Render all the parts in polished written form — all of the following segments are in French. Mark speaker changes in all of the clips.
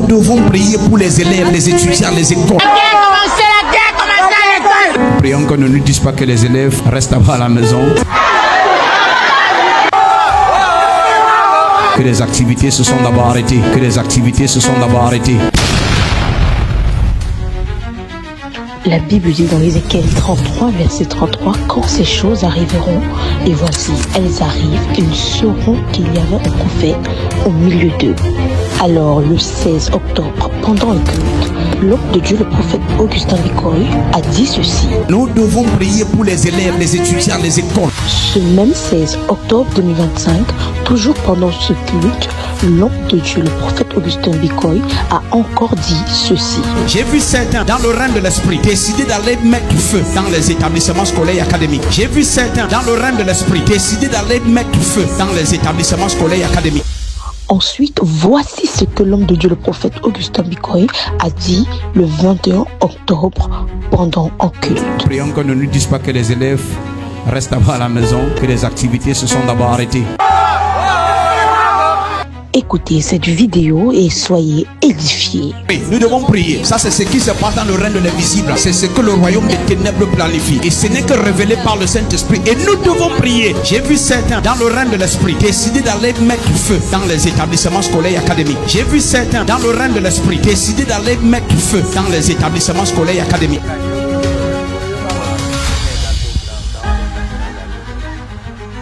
Speaker 1: devons prier pour les élèves, les étudiants, les écoles. Prions qu'on ne nous dise pas que les élèves restent à la maison. Que les activités se sont d'abord arrêtées. Que les activités se sont d'abord arrêtées.
Speaker 2: La Bible dit dans Ézéchiel 33, verset 33, « Quand ces choses arriveront, et voici, elles arrivent, ils sauront qu'il y avait un prophète au milieu d'eux. » Alors, le 16 octobre, pendant un culte, l'homme de Dieu, le prophète Augustin Bikoy, a dit ceci.
Speaker 1: Nous devons prier pour les élèves, les étudiants, les écoles.
Speaker 2: Ce même 16 octobre 2025, toujours pendant ce culte, l'homme de Dieu, le prophète Augustin Bikoy, a encore dit ceci.
Speaker 1: J'ai vu certains dans le règne de l'esprit décider d'aller mettre feu dans les établissements scolaires et académiques. J'ai vu certains dans le règne de l'esprit décider d'aller mettre feu dans les établissements scolaires et académiques.
Speaker 2: Ensuite, voici ce que l'homme de Dieu, le prophète Augustin Bikoy, a dit le 21 octobre pendant un culte.
Speaker 1: Prions qu'on ne nous dise pas que les élèves restent à la maison, que les activités se sont d'abord arrêtées.
Speaker 2: Écoutez cette vidéo et soyez édifiés.
Speaker 1: Oui, nous devons prier. Ça, c'est ce qui se passe dans le règne de l'invisible. C'est ce que le royaume des ténèbres planifie. Et ce n'est que révélé par le Saint-Esprit. Et nous devons prier. J'ai vu certains dans le règne de l'esprit décider d'aller mettre feu dans les établissements scolaires et académiques. J'ai vu certains dans le règne de l'esprit décider d'aller mettre feu dans les établissements scolaires et académiques.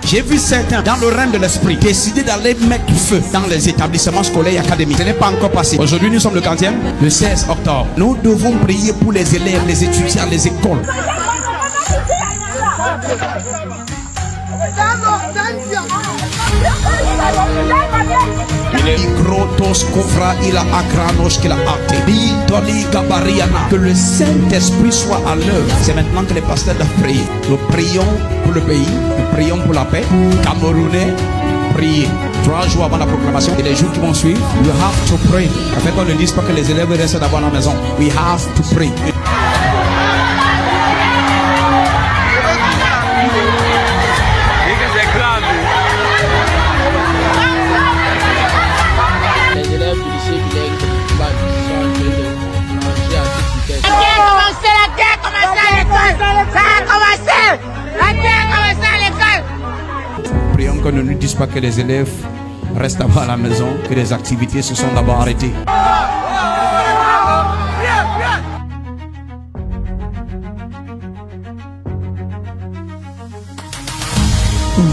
Speaker 1: J'ai vu certains dans le règne de l'esprit décider d'aller mettre feu dans les établissements scolaires et académiques. Ce n'est pas encore passé. Aujourd'hui, nous sommes le 40e, le 16 octobre. Nous devons prier pour les élèves, les étudiants, les écoles. Que le Saint-Esprit soit à l'œuvre. C'est maintenant que les pasteurs doivent prier. Nous prions pour le pays, nous prions pour la paix. Camerounais, priez. 3 jours avant la proclamation et les jours qui vont suivre, you have to pray. Afin qu'on ne dise pas que les élèves restent d'abord à la maison. We have to pray. Prions qu'on ne nous dise pas que les élèves restent d'abord à la maison, que les activités se sont d'abord arrêtées.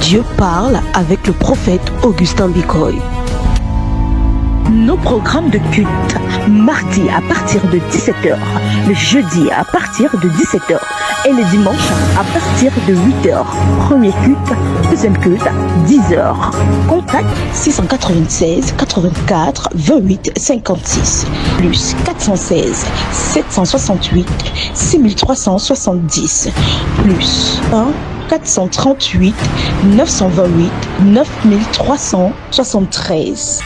Speaker 2: Dieu parle avec le prophète Augustin Bikoy. Nos programmes de culte, mardi à partir de 17h, le jeudi à partir de 17h et le dimanche à partir de 8h. Premier culte, deuxième culte, 10h. Contact 696 84 28 56 plus 416 768 6370 plus 1 438 928 9373.